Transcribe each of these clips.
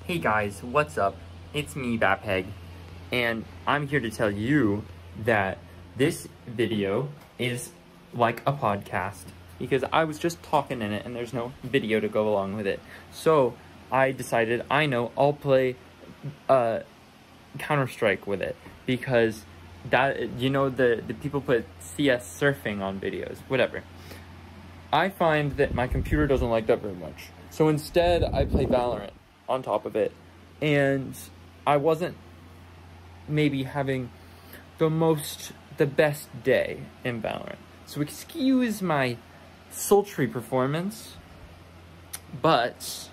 Hey guys, what's up? It's me, Peg, and I'm here to tell you that this video is like a podcast because I was just talking in it and there's no video to go along with it. So I decided, I'll play Counter-Strike with it because that, the people put CS surfing on videos, whatever. I find that my computer doesn't like that very much. So instead, I play Valorant on top of it, and I wasn't maybe having the best day in Valorant. So excuse my sultry performance, but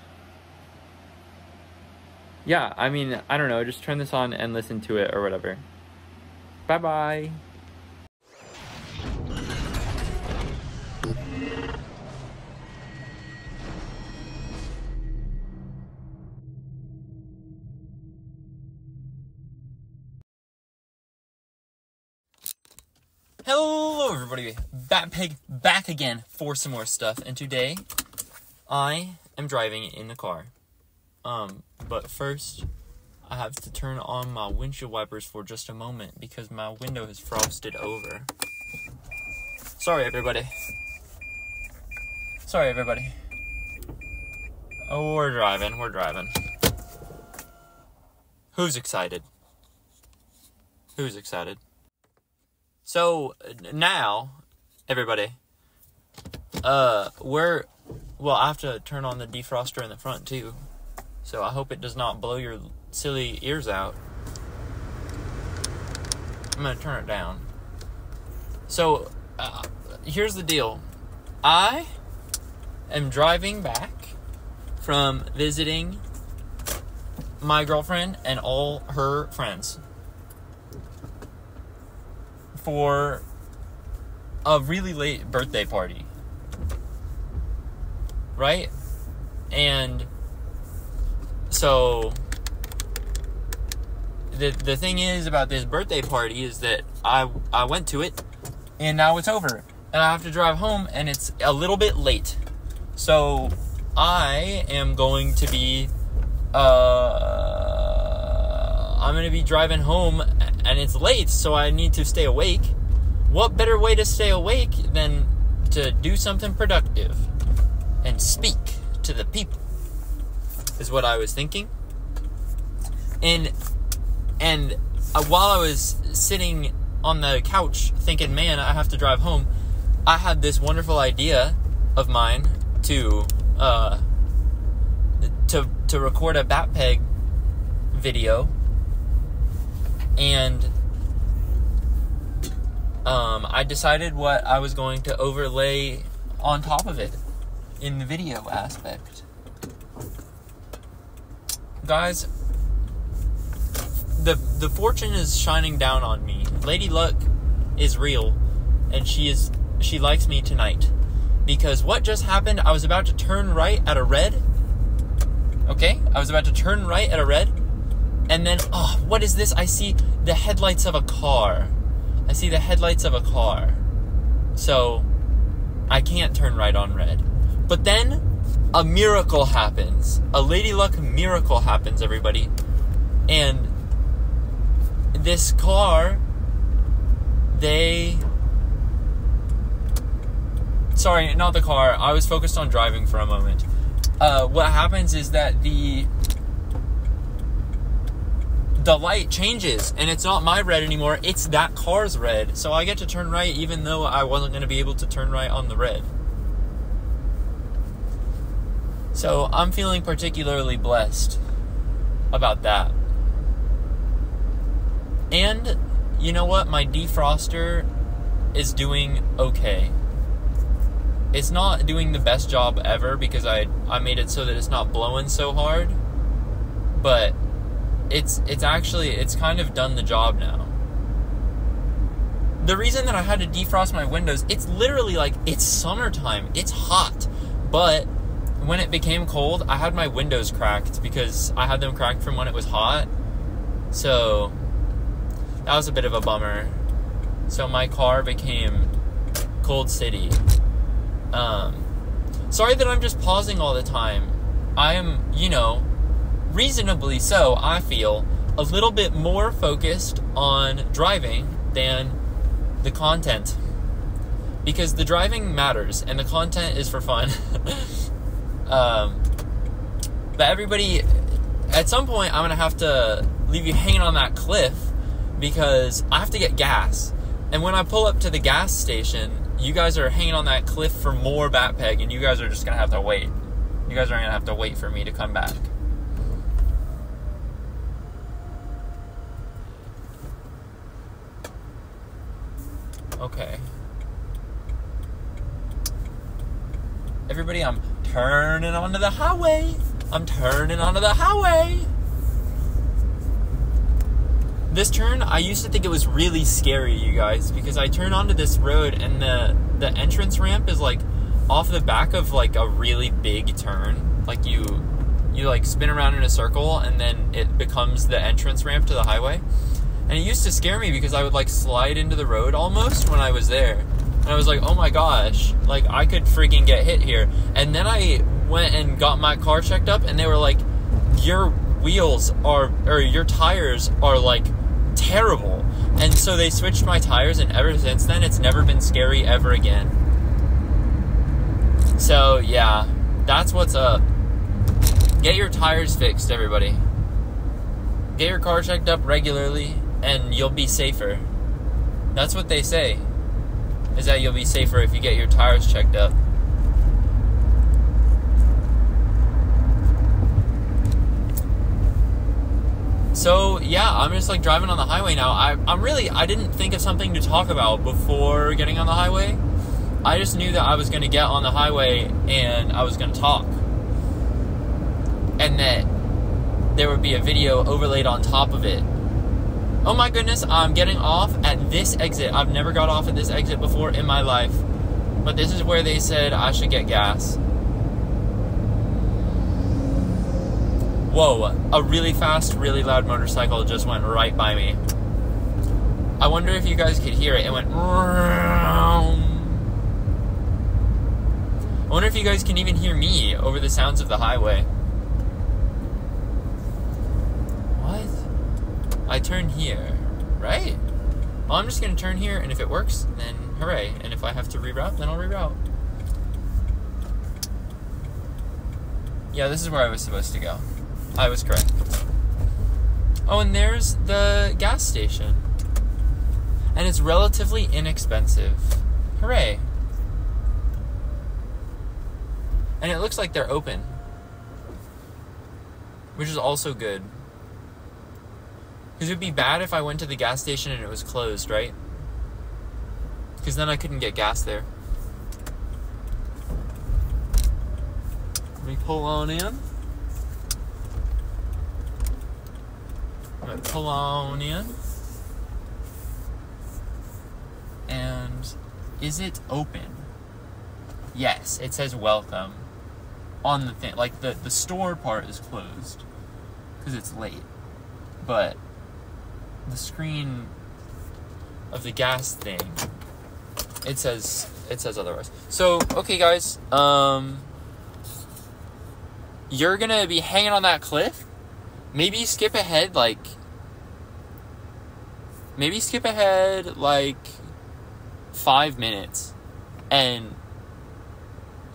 yeah, I mean, I don't know, just turn this on and listen to it or whatever. Bye-bye. Hello everybody, Peg back again for some more stuff, and today I am driving in the car. But first I have to turn on my windshield wipers for just a moment because my window has frosted over. Sorry everybody. Oh, we're driving. Who's excited? So, now, everybody, I have to turn on the defroster in the front, too. So, I hope it does not blow your silly ears out. I'm gonna turn it down. So, here's the deal. I am driving back from visiting my girlfriend and all her friends for a really late birthday party, right? And so the thing is about this birthday party is that I went to it and now it's over and I have to drive home and it's a little bit late. So I am going to be I'm going to be driving home and it's late, so I need to stay awake. What better way to stay awake than to do something productive and speak to the people, is what I was thinking. And while I was sitting on the couch thinking, man, I have to drive home, I had this wonderful idea of mine to record a Peg video. And I decided what I was going to overlay on top of it in the video aspect. Guys, the fortune is shining down on me. Lady Luck is real, and she likes me tonight. Because what just happened, I was about to turn right at a red. Okay? I was about to turn right at a red. And then, what is this? I see the headlights of a car. So, I can't turn right on red. But then, a miracle happens. A Lady Luck miracle happens, everybody. And this car, Sorry, not the car. I was focused on driving for a moment. What happens is that the light changes, and it's not my red anymore, it's that car's red. So I get to turn right even though I wasn't going to be able to turn right on the red. So I'm feeling particularly blessed about that. And you know what? My defroster is doing okay. It's not doing the best job ever because I made it so that it's not blowing so hard, but it's kind of done the job now. The reason that I had to defrost my windows, it's literally like, it's summertime, it's hot, but when it became cold, I had my windows cracked because I had them cracked from when it was hot. So that was a bit of a bummer. So my car became Cold City. Sorry that I'm just pausing all the time. I am, reasonably so, I feel, a little bit more focused on driving than the content. Because the driving matters, and the content is for fun. But everybody, at some point, I'm going to have to leave you hanging on that cliff, because I have to get gas. And when I pull up to the gas station, you guys are hanging on that cliff for more Batpeg, and you guys are just going to have to wait. You guys are going to have to wait for me to come back. Okay. Everybody, I'm turning onto the highway. I'm turning onto the highway. This turn, I used to think it was really scary, you guys, because I turn onto this road and the entrance ramp is like off the back of like a really big turn. Like you like spin around in a circle and then it becomes the entrance ramp to the highway. And it used to scare me because I would like slide into the road almost when I was there. And I was like, oh my gosh, like I could freaking get hit here. And then I went and got my car checked up and they were like, your your tires are like terrible. And so they switched my tires, and ever since then it's never been scary ever again. So yeah, that's what's up. Get your tires fixed, everybody. Get your car checked up regularly and you'll be safer. That's what they say, is that you'll be safer if you get your tires checked up. So yeah, I'm just like driving on the highway now. I didn't think of something to talk about before getting on the highway. I just knew that I was going to get on the highway and I was going to talk. And that there would be a video overlaid on top of it. Oh my goodness, I'm getting off at this exit. I've never got off at this exit before in my life. But this is where they said I should get gas. Whoa, a really fast, really loud motorcycle just went right by me. I wonder if you guys could hear it. It went... I wonder if you guys can even hear me over the sounds of the highway. What? I turn here, right? Well, I'm just going to turn here, and if it works, then hooray. And if I have to reroute, then I'll reroute. Yeah, this is where I was supposed to go. I was correct. Oh, and there's the gas station. And it's relatively inexpensive. Hooray. And it looks like they're open, which is also good. Because it would be bad if I went to the gas station and it was closed, right? Because then I couldn't get gas there. Let me pull on in. I'm going to pull on in. And is it open? Yes, it says welcome on the thing. Like the store part is closed because it's late. But the screen of the gas thing, it says otherwise. So, okay guys, you're gonna be hanging on that cliff. Maybe skip ahead like 5 minutes. And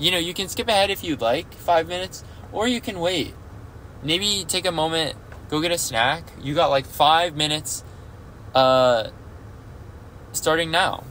you know, you can skip ahead if you'd like 5 minutes, or you can wait. Maybe take a moment, go get a snack. You got like 5 minutes starting now.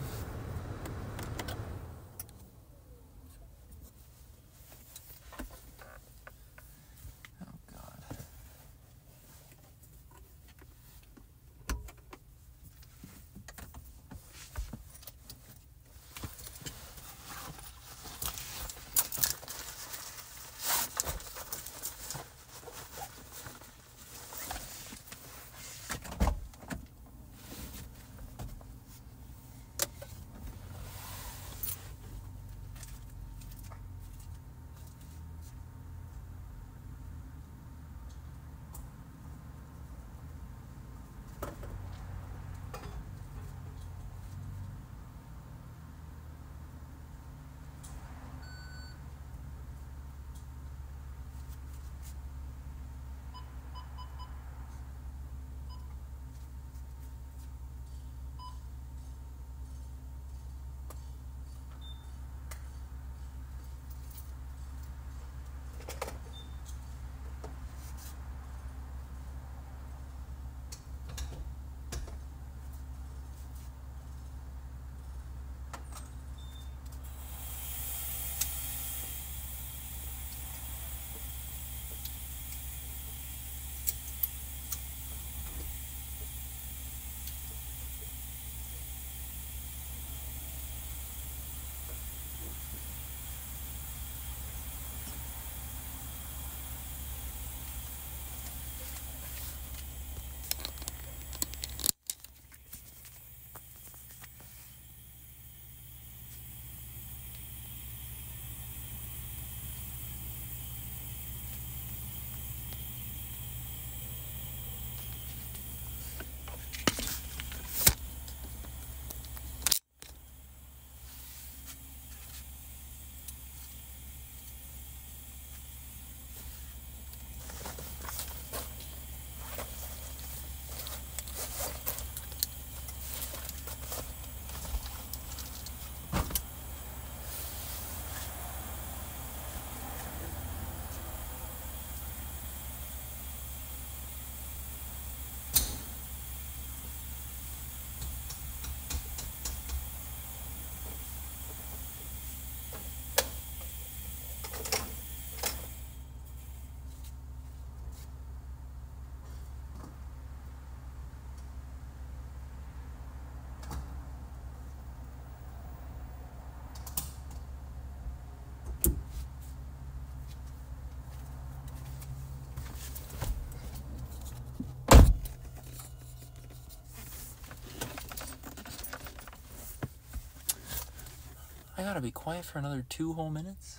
I gotta be quiet for another 2 whole minutes?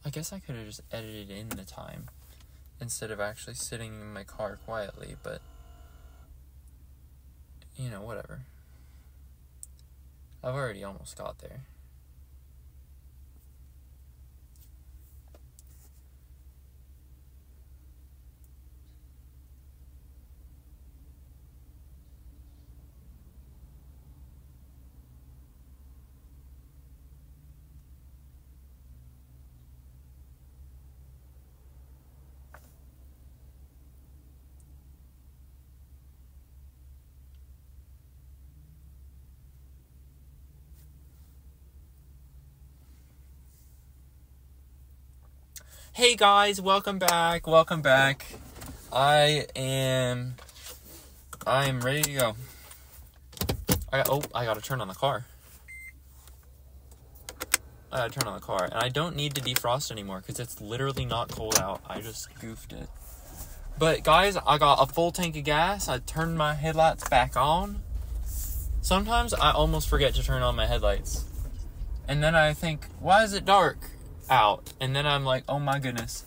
I guess I could have just edited in the time instead of actually sitting in my car quietly, but, you know, whatever. I've already almost got there. Hey guys, welcome back. I am ready to go. I gotta turn on the car. And I don't need to defrost anymore because it's literally not cold out. I just goofed it. But guys, I got a full tank of gas. I turned my headlights back on. Sometimes I almost forget to turn on my headlights. And then I think, why is it dark out? And then I'm like, oh my goodness,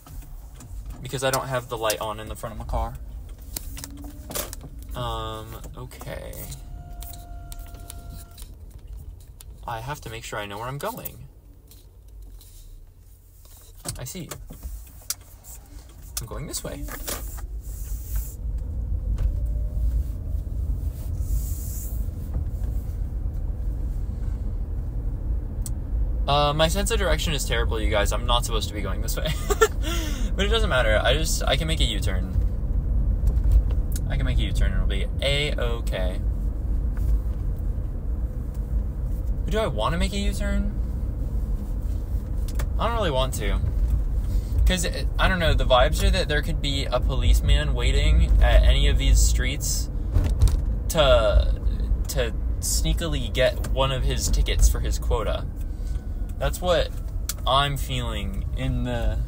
because I don't have the light on in the front of my car. Okay, I have to make sure I know where I'm going. I see you. I'm going this way. My sense of direction is terrible, you guys. I'm not supposed to be going this way. But it doesn't matter. I can make a U-turn. It'll be A-okay. But do I want to make a U-turn? I don't really want to. Because, I don't know, the vibes are that there could be a policeman waiting at any of these streets to sneakily get one of his tickets for his quota. That's what I'm feeling in the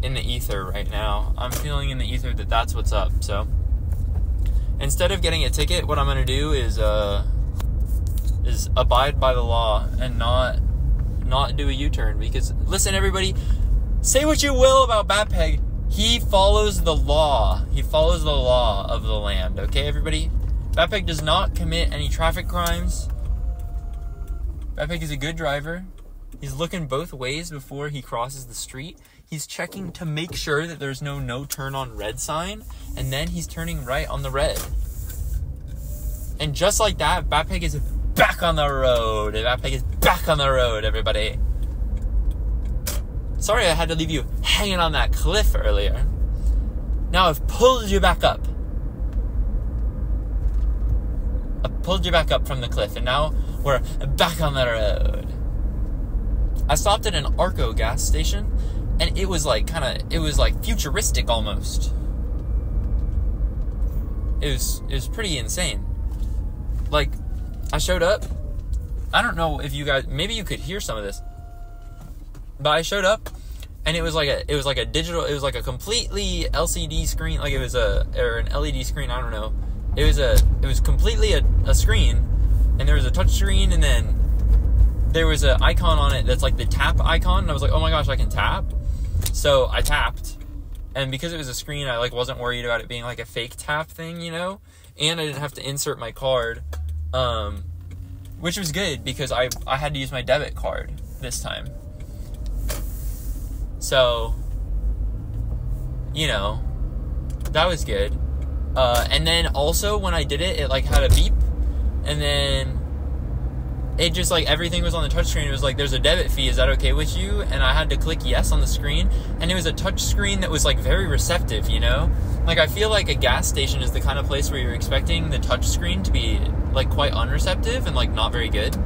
ether right now. I'm feeling in the ether that that's what's up. So instead of getting a ticket, what I'm going to do is abide by the law and not do a U-turn. Because listen, everybody, say what you will about Batpeg, he follows the law. He follows the law of the land. Okay, everybody? Batpeg does not commit any traffic crimes. Batpeg is a good driver. He's looking both ways before he crosses the street. He's checking to make sure that there's no turn on red sign. And then he's turning right on the red. And just like that, Batpeg is back on the road. Batpeg is back on the road, everybody. Sorry I had to leave you hanging on that cliff earlier. Now I've pulled you back up. I've pulled you back up from the cliff, and now we're back on the road. I stopped at an Arco gas station, and it was like futuristic almost. It was pretty insane. Like, I showed up. I don't know if you guys, maybe you could hear some of this, but I showed up, and it was like a completely LCD screen, like it was an LED screen. I don't know. It was completely a screen, and there was a touch screen, and then there was an icon on it that's like the tap icon, and I was like, oh my gosh, I can tap. So I tapped, and because it was a screen, I like wasn't worried about it being like a fake tap thing, you know? And I didn't have to insert my card, which was good because I had to use my debit card this time. So, you know, that was good. And then also when I did it, it like had a beep, and then it just like everything was on the touchscreen. It was like, there's a debit fee, is that okay with you? And I had to click yes on the screen, and it was a touch screen that was like very receptive, you know? Like, I feel like a gas station is the kind of place where you're expecting the touch screen to be like quite unreceptive and like not very good.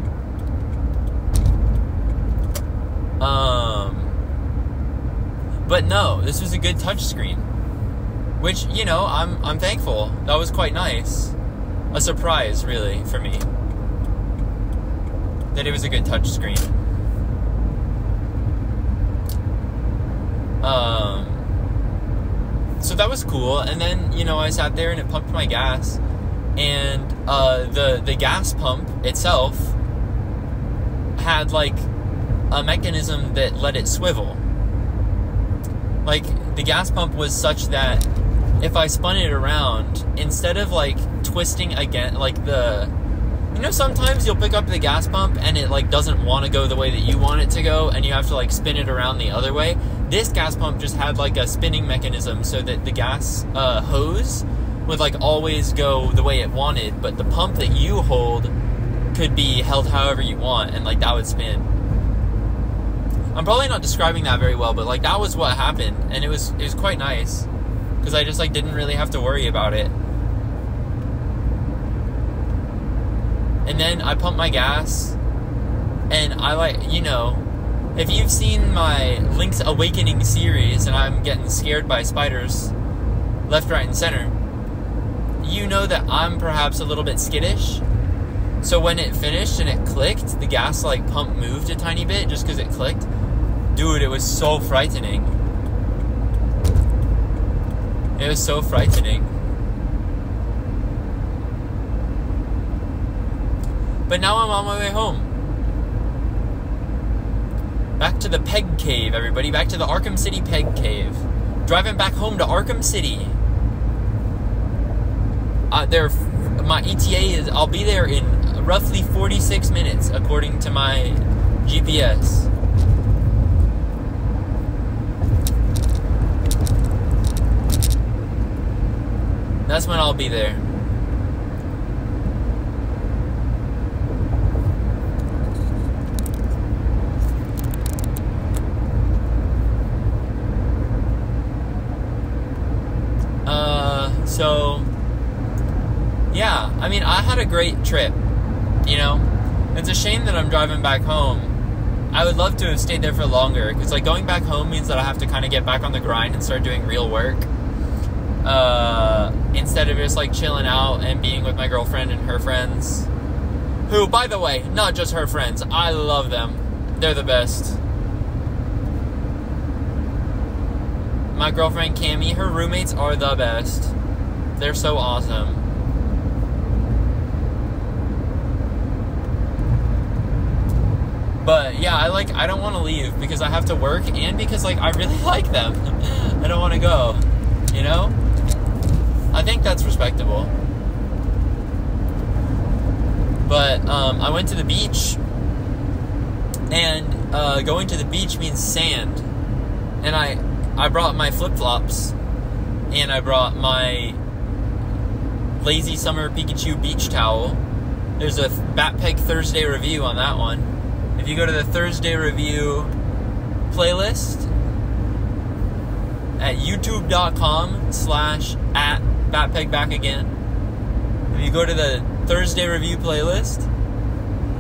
But no, this was a good touch screen, which, you know, I'm thankful. That was quite nice. A surprise, really, for me, that it was a good touch screen. So that was cool. And then, you know, I sat there and it pumped my gas, and the gas pump itself had like a mechanism that let it swivel. Like, the gas pump was such that if I spun it around, instead of like twisting again, like you know, sometimes you'll pick up the gas pump and it like doesn't want to go the way that you want it to go, and you have to like spin it around the other way. This gas pump just had like a spinning mechanism so that the gas hose would like always go the way it wanted, but the pump that you hold could be held however you want, and like that would spin. I'm probably not describing that very well, but like that was what happened, and it was quite nice because I just like didn't really have to worry about it. And then I pumped my gas, and I like, you know, if you've seen my Link's Awakening series and I'm getting scared by spiders left, right, and center, you know that I'm perhaps a little bit skittish. So when it finished and it clicked, the gas like pump moved a tiny bit just because it clicked. Dude, it was so frightening. It was so frightening. But now I'm on my way home. Back to the Peg Cave, everybody. Back to the Arkham City Peg Cave. Driving back home to Arkham City. My ETA is, I'll be there in roughly 46 minutes, according to my GPS. That's when I'll be there. So, yeah, I mean, I had a great trip, you know? It's a shame that I'm driving back home. I would love to have stayed there for longer, because, like, going back home means that I have to kind of get back on the grind and start doing real work. Instead of just, like, chilling out and being with my girlfriend and her friends. Who, by the way, not just her friends, I love them. They're the best. My girlfriend, Cammie, her roommates are the best. They're so awesome. But yeah, I don't want to leave because I have to work, and because like I really like them. I don't want to go, you know? I think that's respectable. But I went to the beach, and going to the beach means sand. And I brought my flip-flops, and I brought my Lazy Summer Pikachu beach towel. There's a Batpeg Thursday review on that one. If you go to the Thursday review playlist at youtube.com/@BatpegBackAgain, if you go to the Thursday review playlist,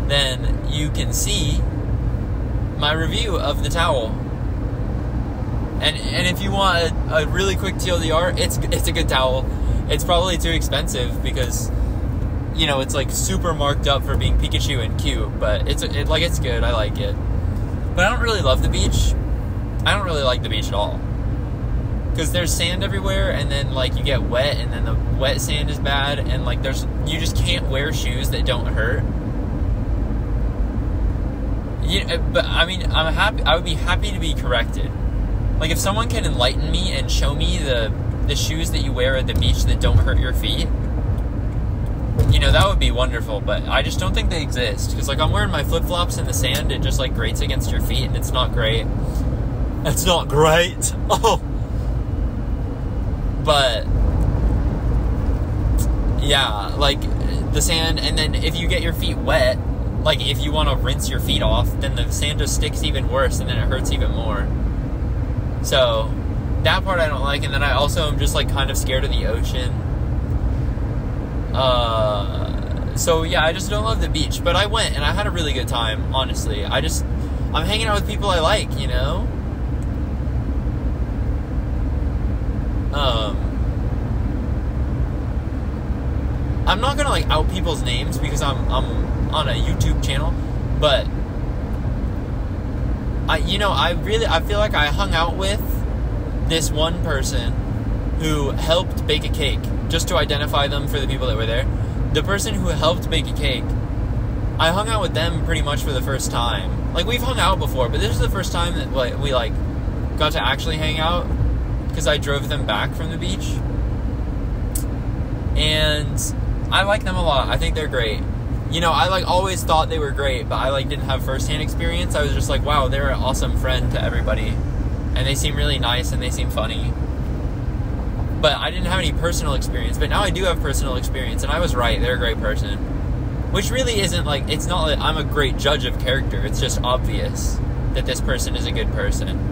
then you can see my review of the towel. And if you want a really quick TLDR, it's a good towel. It's probably too expensive because, you know, it's like super marked up for being Pikachu and cute, but it's good. I like it. But I don't really love the beach. I don't really like the beach at all. Because there's sand everywhere, and then like you get wet, and then the wet sand is bad, and like you just can't wear shoes that don't hurt. But I mean, I would be happy to be corrected. Like, if someone can enlighten me and show me the shoes that you wear at the beach that don't hurt your feet, you know, that would be wonderful. But I just don't think they exist. Because, like, I'm wearing my flip-flops in the sand. It just, like, grates against your feet, and it's not great. It's not great. Oh. But, yeah, like, the sand, and then if you get your feet wet, like, if you want to rinse your feet off, then the sand just sticks even worse, and then it hurts even more. So, that part I don't like, and then I also am just, like, kind of scared of the ocean. So, yeah, I just don't love the beach. But I went, and I had a really good time, honestly. I'm hanging out with people I like, you know? I'm not gonna, like, out people's names because I'm on a YouTube channel, but I feel like I hung out with this one person who helped bake a cake, just to identify them for the people that were there. The person who helped bake a cake, I hung out with them pretty much for the first time. Like, we've hung out before, but this is the first time that, like, we, like, got to actually hang out, because I drove them back from the beach. And I like them a lot. I think they're great. You know, I, like, always thought they were great, but I, like, didn't have first-hand experience. I was just like, wow, they're an awesome friend to everybody. And they seem really nice, and they seem funny. But I didn't have any personal experience. But now I do have personal experience, and I was right. They're a great person. Which really isn't, like, it's not that I'm a great judge of character. It's just obvious that this person is a good person.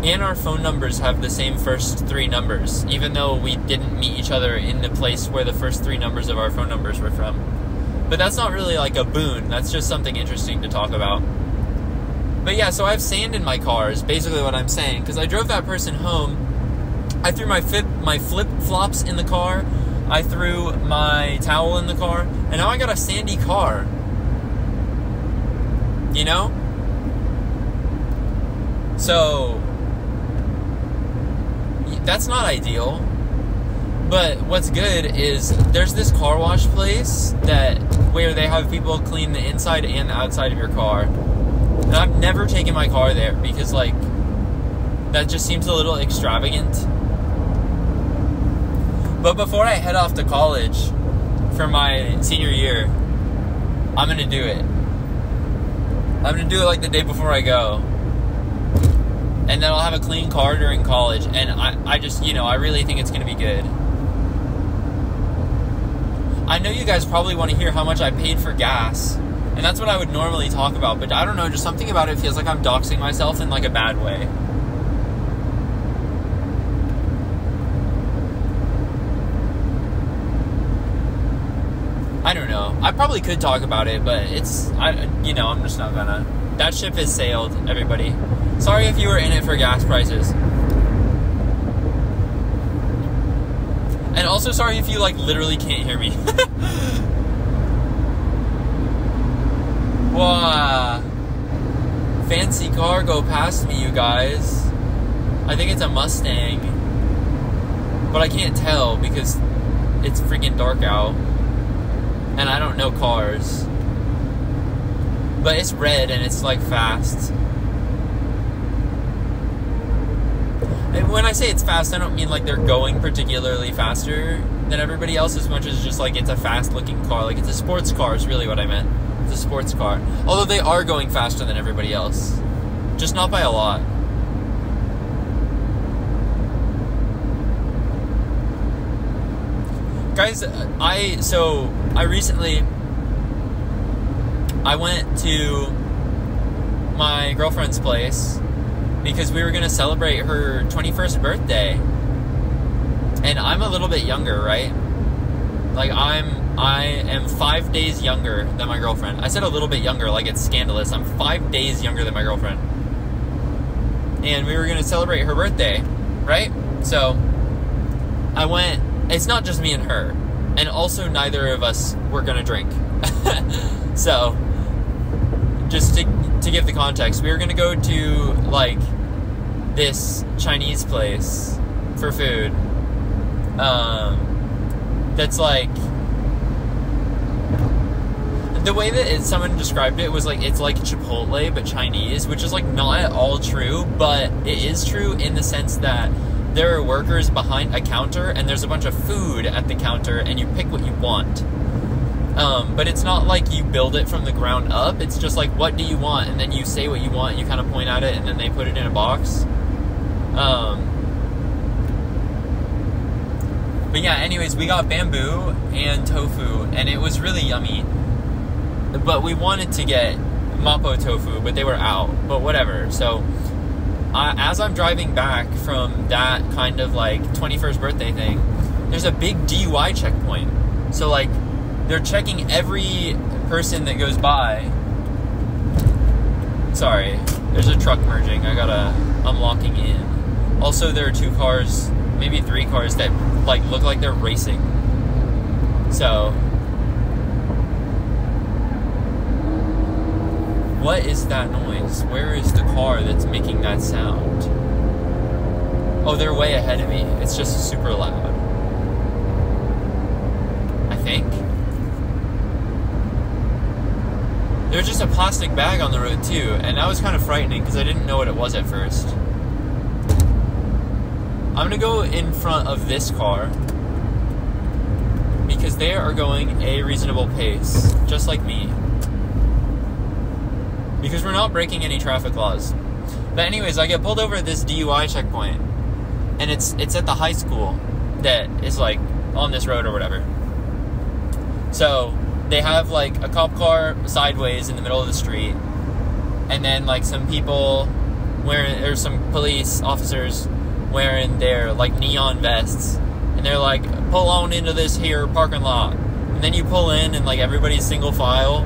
And our phone numbers have the same first three numbers, even though we didn't meet each other in the place where the first three numbers of our phone numbers were from. But that's not really, like, a boon. That's just something interesting to talk about. But yeah, so I have sand in my car is basically what I'm saying. Because I drove that person home. I threw my flip-flops in the car. I threw my towel in the car. And now I got a sandy car. You know? So, that's not ideal. But what's good is there's this car wash place where they have people clean the inside and the outside of your car. And I've never taken my car there because, like, that just seems a little extravagant. But before I head off to college for my senior year, I'm going to do it. I'm going to do it, like, the day before I go. And then I'll have a clean car during college. And I just, you know, I really think it's going to be good. I know you guys probably want to hear how much I paid for gas. And that's what I would normally talk about. But I don't know, just something about it feels like I'm doxing myself in, like, a bad way. I don't know. I probably could talk about it, but I'm just not gonna. That ship has sailed, everybody. Sorry if you were in it for gas prices. And also sorry if you, like, literally can't hear me. Wow. Fancy car go past me, you guys. I think it's a Mustang. But I can't tell because it's freaking dark out. And I don't know cars. But it's red and it's, like, fast. And when I say it's fast, I don't mean, like, they're going particularly faster than everybody else as much as just, like, it's a fast-looking car. Like, it's a sports car is really what I meant. It's a sports car. Although they are going faster than everybody else. Just not by a lot. Guys, I recently went to my girlfriend's place because we were going to celebrate her 21st birthday. And I'm a little bit younger, right? Like, I am 5 days younger than my girlfriend. I said a little bit younger, like it's scandalous. I'm 5 days younger than my girlfriend. And we were going to celebrate her birthday, right? So, I went. It's not just me and her. And also, neither of us were going to drink. So, just to give the context, we were going to go to, like, this Chinese place for food. That's like... the way that someone described it was like, it's like Chipotle but Chinese, which is like not at all true, but it is true in the sense that there are workers behind a counter and there's a bunch of food at the counter and you pick what you want. But it's not like you build it from the ground up. It's just like, what do you want? And then you say what you want, you kind of point at it, and then they put it in a box. But yeah, anyways, we got bamboo and tofu, and it was really yummy. But we wanted to get Mapo tofu, but they were out. But whatever. So, as I'm driving back from that kind of like 21st birthday thing, there's a big DUI checkpoint. So like, they're checking every person that goes by. Sorry, there's a truck merging. I'm locking in. Also, there are 2 cars, maybe 3 cars that like look like they're racing. So, what is that noise? Where is the car that's making that sound? Oh, they're way ahead of me. It's just super loud. I think. There's just a plastic bag on the road too, and that was kind of frightening because I didn't know what it was at first. I'm gonna go in front of this car because they are going a reasonable pace, just like me. Because we're not breaking any traffic laws. But anyways, I get pulled over at this DUI checkpoint, and it's at the high school that is like on this road or whatever. So they have like a cop car sideways in the middle of the street, and then like some people there's some police officers wearing their like neon vests, and they're like, pull on into this here parking lot. And then you pull in, and like everybody's single file,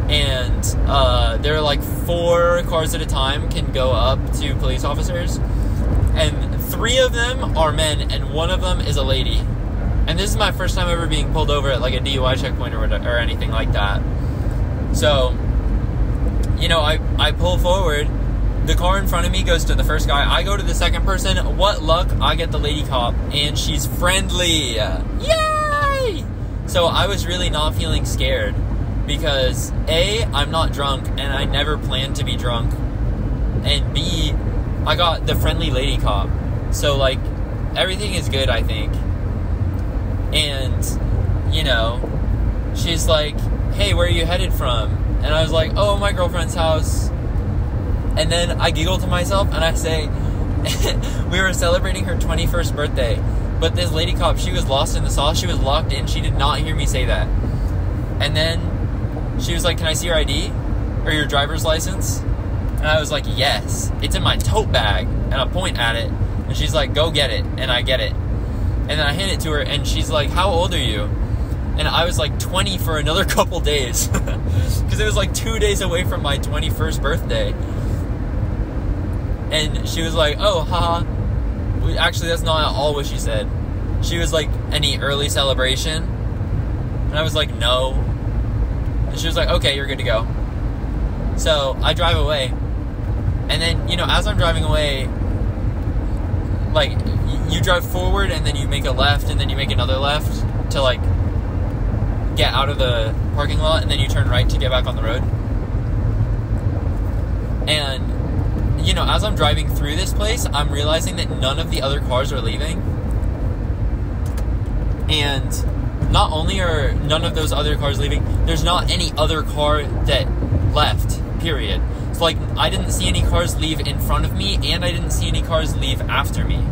and there are like 4 cars at a time can go up to police officers, and 3 of them are men and 1 of them is a lady. And this is my first time ever being pulled over at like a DUI checkpoint or anything like that. So, you know, I pull forward. The car in front of me goes to the first guy. I go to the second person. What luck, I get the lady cop, and she's friendly. Yay! So I was really not feeling scared because A, I'm not drunk, and I never planned to be drunk. And B, I got the friendly lady cop. So, like, everything is good, I think. And, you know, she's like, hey, where are you headed from? And I was like, oh, my girlfriend's house. And then I giggle to myself and I say, we were celebrating her 21st birthday. But this lady cop, she was lost in the sauce. She was locked in. She did not hear me say that. And then she was like, can I see your ID? Or your driver's license? And I was like, yes. It's in my tote bag. And I point at it. And she's like, go get it. And I get it. And then I hand it to her, and she's like, how old are you? And I was like 20 for another couple days. Because it was like 2 days away from my 21st birthday. And she was like, oh, haha. Actually, that's not at all what she said. She was like, any early celebration? And I was like, no. And she was like, okay, you're good to go. So I drive away. And then, you know, as I'm driving away, like, you drive forward and then you make a left and then you make another left to like get out of the parking lot, and then you turn right to get back on the road. And, you know, as I'm driving through this place, I'm realizing that none of the other cars are leaving. And not only are none of those other cars leaving, there's not any other car that left, period. So, like, I didn't see any cars leave in front of me, and I didn't see any cars leave after me.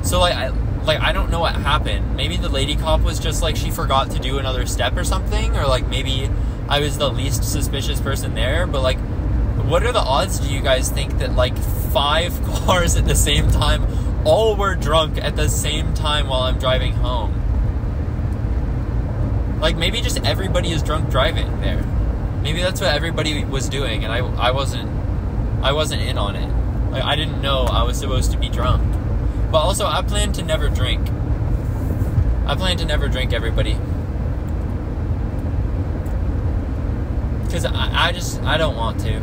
So, I don't know what happened. Maybe the lady cop was just, like, she forgot to do another step or something, or, like, maybe I was the least suspicious person there, but, like, what are the odds, do you guys think, that, like, 5 cars at the same time all were drunk at the same time while I'm driving home? Like, maybe just everybody is drunk driving there. Maybe that's what everybody was doing, and I wasn't in on it. Like, I didn't know I was supposed to be drunk. But also, I plan to never drink. I plan to never drink, everybody. Because I don't want to.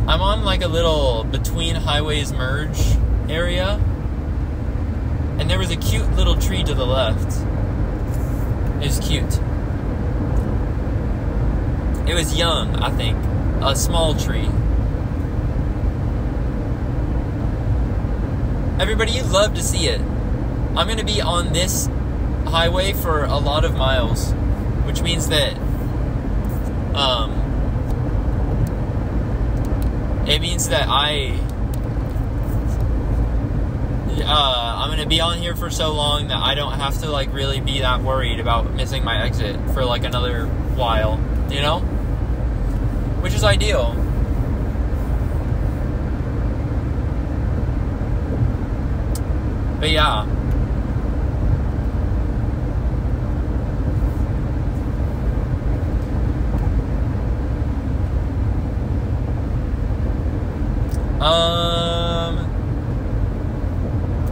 I'm on like a little between highways merge area. And And there was a cute little tree to the left. It was cute. It was young, I think. A small tree. Everybody, you'd love to see it. I'm going to be on this highway for a lot of miles, which means that it means that I'm going to be on here for so long that I don't have to like really be that worried about missing my exit for like another while, you know? Which is ideal. But yeah.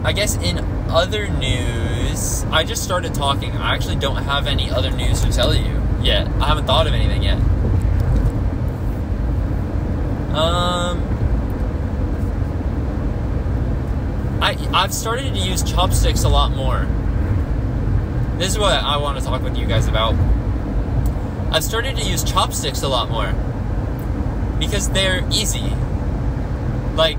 I guess in other news, I just started talking. I actually don't have any other news to tell you yet. I haven't thought of anything yet. I've started to use chopsticks a lot more. This is what I want to talk with you guys about. I've started to use chopsticks a lot more because they're easy. Like,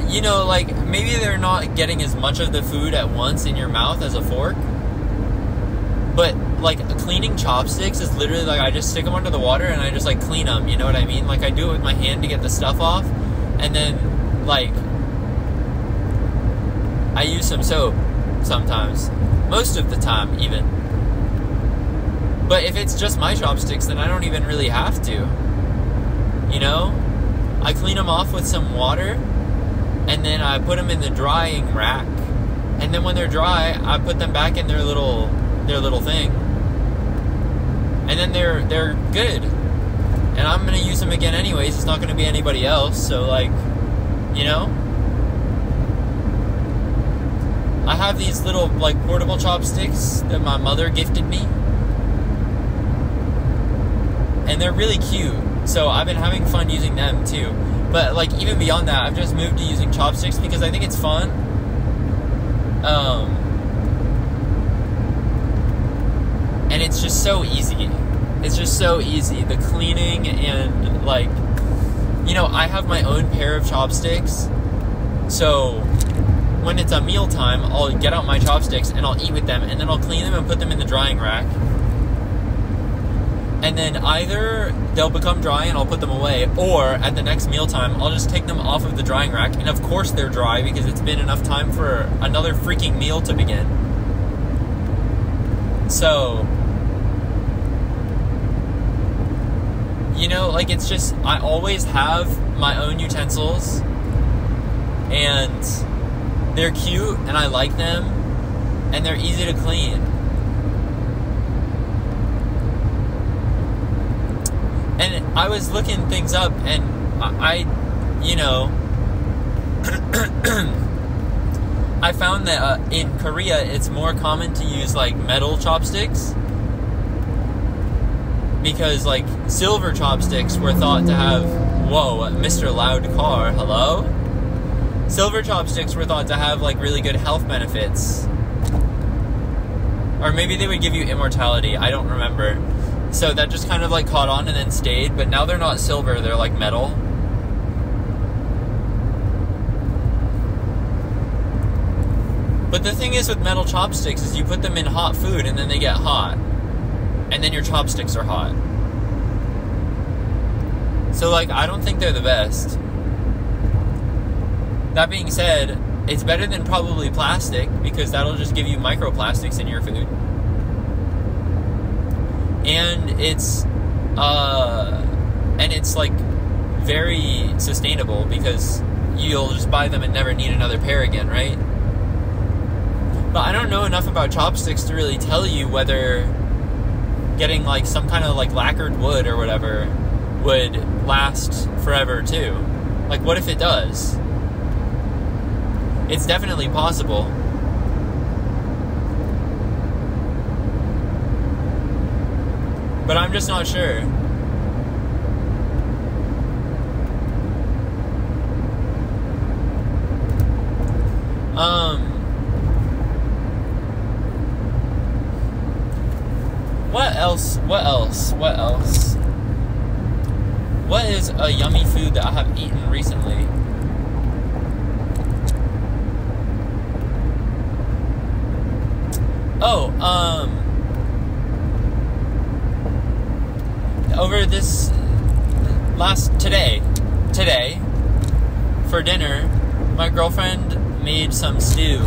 you know, like, maybe they're not getting as much of the food at once in your mouth as a fork. But, like, cleaning chopsticks is literally, like, I just stick them under the water and I just, like, clean them, you know what I mean? Like, I do it with my hand to get the stuff off. And then, like, I use some soap sometimes. Most of the time, even. But if it's just my chopsticks, then I don't even really have to. You know? I clean them off with some water, and then I put them in the drying rack. And then when they're dry, I put them back in their little thing. And then they're good. And I'm going to use them again anyways. It's not going to be anybody else. So, like, you know? I have these little, like, portable chopsticks that my mother gifted me. And they're really cute. So I've been having fun using them, too. But, like, even beyond that, I've just moved to using chopsticks because I think it's fun. And it's just so easy. It's just so easy. The cleaning and, like, you know, I have my own pair of chopsticks. So when it's a mealtime, I'll get out my chopsticks and I'll eat with them. And then I'll clean them and put them in the drying rack. And then either they'll become dry and I'll put them away, or at the next mealtime, I'll just take them off of the drying rack. And of course they're dry because it's been enough time for another freaking meal to begin. So, you know, like, it's just, I always have my own utensils. And they're cute and I like them. And they're easy to clean. And I was looking things up, and I you know, I found that in Korea, it's more common to use, like, metal chopsticks. Because, like, silver chopsticks were thought to have, whoa, Mr. Loud Car, hello? Silver chopsticks were thought to have, like, really good health benefits. Or maybe they would give you immortality, I don't remember. So that just kind of, like, caught on and then stayed. But now they're not silver, they're, like, metal. But the thing is with metal chopsticks is you put them in hot food and then they get hot. And then your chopsticks are hot. So, like, I don't think they're the best. That being said, it's better than probably plastic, because that'll just give you microplastics in your food. And it's like very sustainable because you'll just buy them and never need another pair again, right? But I don't know enough about chopsticks to really tell you whether getting, like, some kind of, like, lacquered wood or whatever would last forever too. Like, what if it does? It's definitely possible. But I'm just not sure. eaten recently. Oh, over this today, for dinner, my girlfriend made some stew.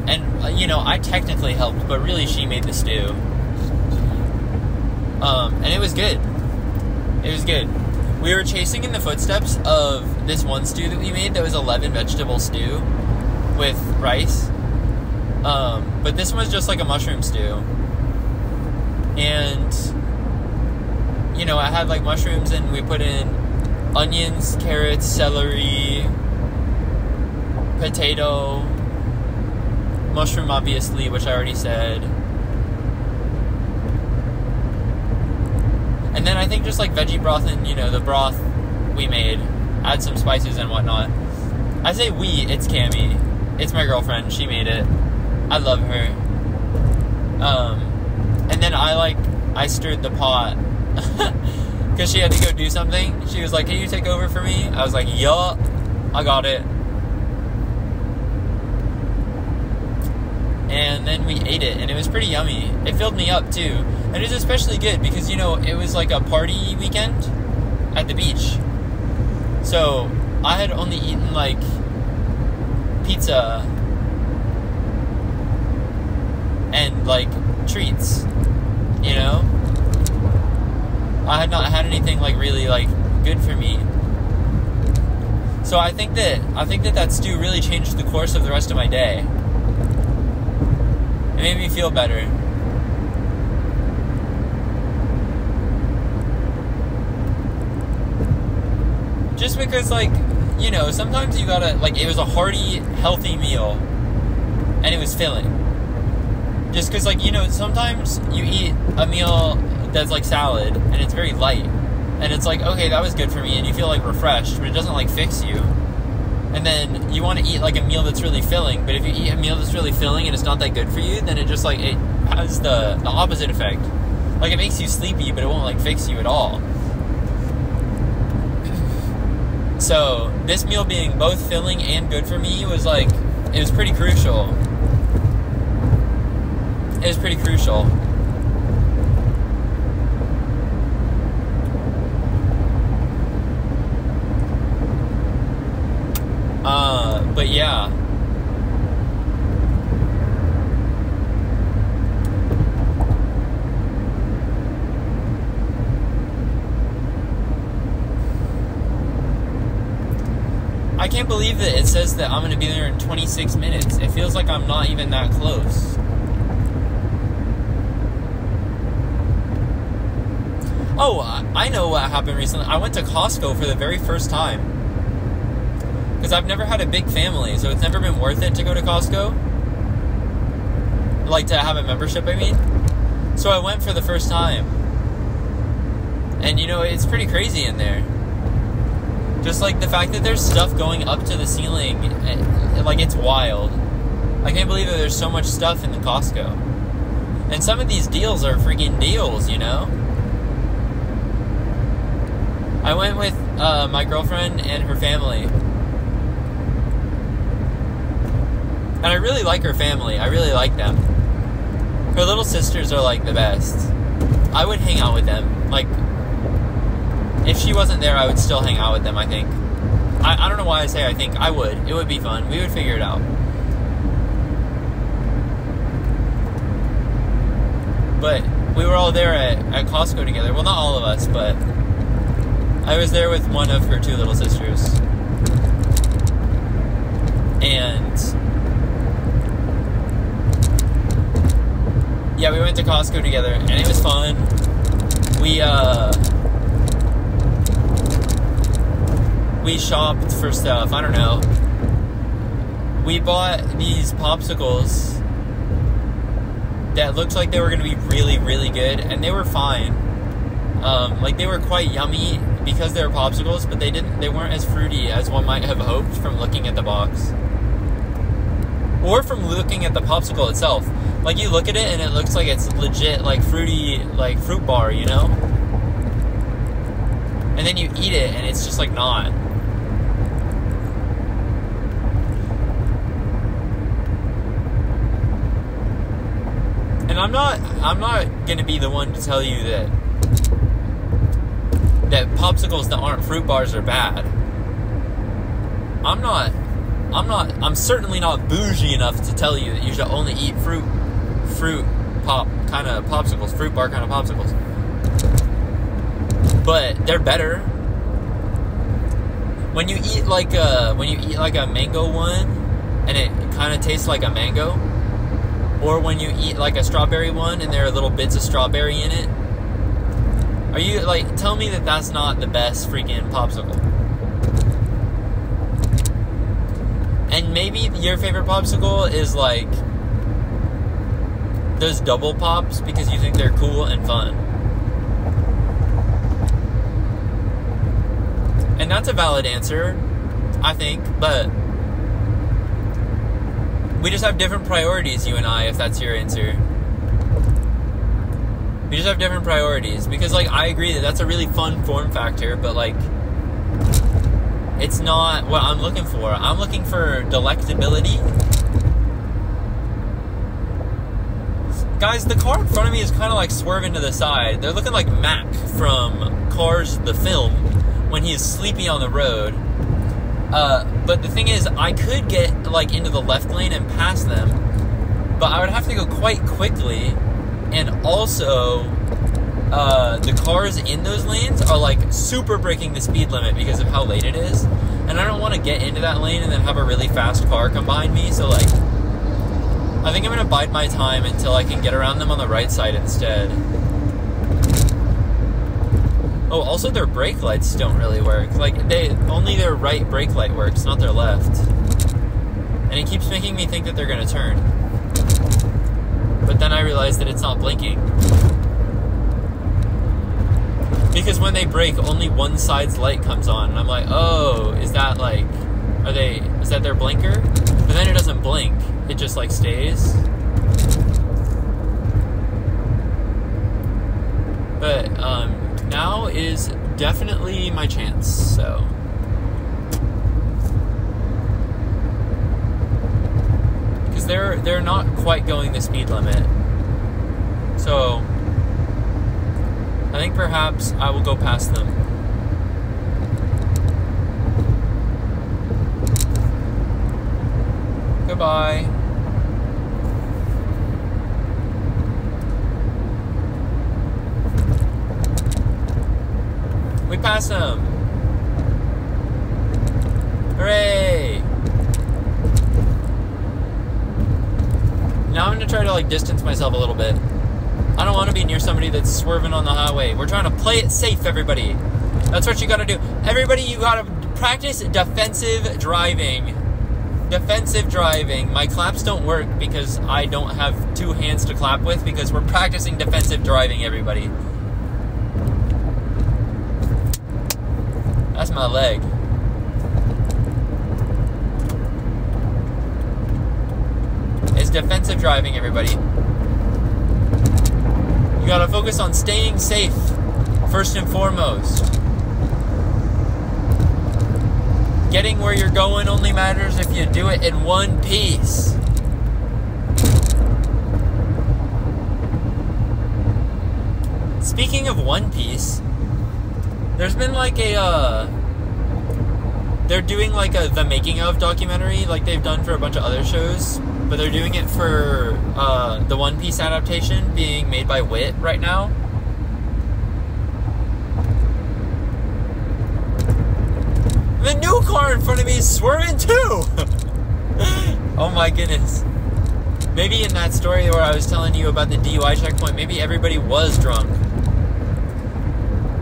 And, you know, I technically helped, but really she made the stew. And it was good. It was good. We were chasing in the footsteps of this one stew that we made that was 11 vegetable stew with rice. But this one was just like a mushroom stew. And, you know, I had like mushrooms and we put in onions, carrots, celery, potato, mushroom obviously, which I already said. And then I think just like veggie broth and, you know, the broth we made, add some spices and whatnot. I say we, it's Cammie. It's my girlfriend, she made it. I love her. And then I stirred the pot because she had to go do something. She was like, can you take over for me? I was like, yup, I got it. And then we ate it, and it was pretty yummy. It filled me up, too. And it was especially good because, you know, it was like a party weekend at the beach. So, I had only eaten, like, pizza and, like, treats, you know? I had not had anything, like, really, like, good for me. So I think that stew really changed the course of the rest of my day. It made me feel better. Just because, like, you know, sometimes you gotta, like, it was a hearty, healthy meal, and it was filling. Just because, like, you know, sometimes you eat a meal that's, like, salad, and it's very light, and it's like, okay, that was good for me, and you feel, like, refreshed, but it doesn't, like, fix you. And then you want to eat, like, a meal that's really filling, but if you eat a meal that's really filling and it's not that good for you, then it just, like, it has the opposite effect. Like, it makes you sleepy, but it won't, like, fix you at all. So, this meal being both filling and good for me was, like, it was pretty crucial. It was pretty crucial. But yeah. I can't believe that it says that I'm going to be there in 26 minutes. It feels like I'm not even that close. Oh, I know what happened recently. I went to Costco for the very first time. Because I've never had a big family, so it's never been worth it to go to Costco. Like, to have a membership, I mean. So I went for the first time. And, you know, it's pretty crazy in there. Just, like, the fact that there's stuff going up to the ceiling, like, it's wild. I can't believe that there's so much stuff in the Costco. And some of these deals are freaking deals, you know? I went with my girlfriend and her family. And I really like her family. I really like them. Her little sisters are, like, the best. I would hang out with them. Like, if she wasn't there, I would still hang out with them, I think. I don't know why I say I think. I would. It would be fun. We would figure it out. But we were all there at Costco together. Well, not all of us, but I was there with one of her two little sisters. And yeah, we went to Costco together, and it was fun. We shopped for stuff. I don't know. We bought these popsicles that looked like they were going to be really, really good, and they were fine. Like, they were quite yummy because they were popsicles, but they weren't as fruity as one might have hoped from looking at the box. Or from looking at the popsicle itself. Like, you look at it and it looks like it's legit, like, fruity, like, fruit bar, you know? And then you eat it, and it's just like not. And I'm not gonna be the one to tell you that popsicles that aren't fruit bars are bad. I'm certainly not bougie enough to tell you that you should only eat fruit pop kind of popsicles, fruit bar kind of popsicles. But they're better. When you eat like a mango one and it kind of tastes like a mango, or when you eat like a strawberry one and there are little bits of strawberry in it, are you like, tell me that that's not the best freaking popsicle? And maybe your favorite popsicle is like those double pops because you think they're cool and fun. And that's a valid answer, I think, but we just have different priorities, you and I, if that's your answer. We just have different priorities. Because, like, I agree that that's a really fun form factor, but, like, it's not what I'm looking for. I'm looking for delectability. Guys, the car in front of me is kind of, like, swerving to the side. They're looking like Mac from Cars, the film, when he's sleepy on the road. But the thing is, I could get, like, into the left lane and pass them, but I would have to go quite quickly, and also, the cars in those lanes are, like, super breaking the speed limit because of how late it is, and I don't want to get into that lane and then have a really fast car come behind me, so, like, I think I'm going to bide my time until I can get around them on the right side instead. Oh, also their brake lights don't really work. Like, only their right brake light works, not their left. And it keeps making me think that they're gonna turn. But then I realize that it's not blinking. Because when they brake, only one side's light comes on. And I'm like, oh, is that like, is that their blinker? But then it doesn't blink. It just like stays. But, now is definitely my chance, so. Because they're not quite going the speed limit. So, I think perhaps I will go past them. Goodbye. We pass them. Hooray! Now I'm gonna try to like distance myself a little bit. I don't want to be near somebody that's swerving on the highway. We're trying to play it safe, everybody. That's what you gotta do. Everybody, you gotta practice defensive driving. Defensive driving. My claps don't work because I don't have two hands to clap with because we're practicing defensive driving, everybody. That's my leg. It's defensive driving, everybody. You gotta focus on staying safe, first and foremost. Getting where you're going only matters if you do it in one piece. Speaking of One Piece, there's been like they're doing like the making of documentary like they've done for a bunch of other shows, but they're doing it for the One Piece adaptation being made by Wit right now. The new car in front of me is swerving too! Oh my goodness. Maybe in that story where I was telling you about the DUI checkpoint, maybe everybody was drunk.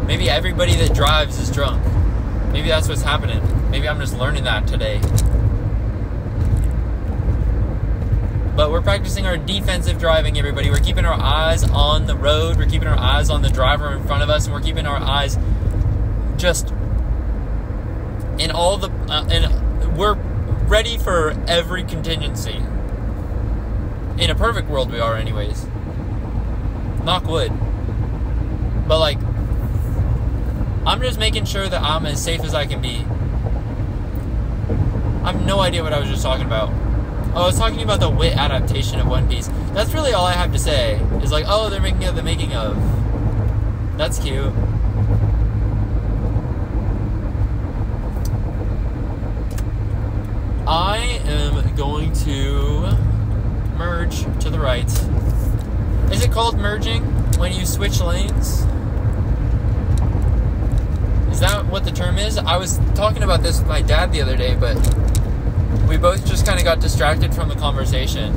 Maybe everybody that drives is drunk. Maybe that's what's happening. Maybe I'm just learning that today. But we're practicing our defensive driving, everybody. We're keeping our eyes on the road. We're keeping our eyes on the driver in front of us. And we're keeping our eyes just in all the... and we're ready for every contingency. In a perfect world, we are anyways. Knock wood. But, like... I'm just making sure that I'm as safe as I can be. I have no idea what I was just talking about. Oh, I was talking about the Wit adaptation of One Piece. That's really all I have to say. Is like, oh, they're making the making of. That's cute. I am going to merge to the right. Is it called merging when you switch lanes? Is that what the term is? I was talking about this with my dad the other day, but we both just kind of got distracted from the conversation.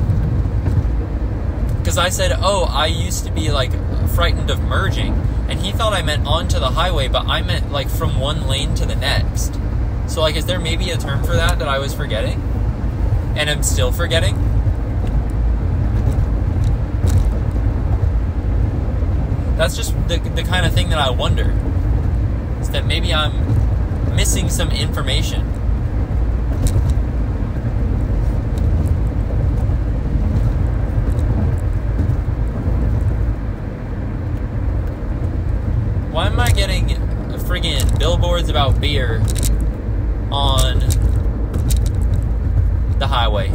Because I said, oh, I used to be, like, frightened of merging. And he thought I meant onto the highway, but I meant, like, from one lane to the next. So, like, is there maybe a term for that I was forgetting? And I'm still forgetting? That's just the kind of thing that I wonder. Is that maybe I'm missing some information. Why am I getting friggin' billboards about beer on the highway?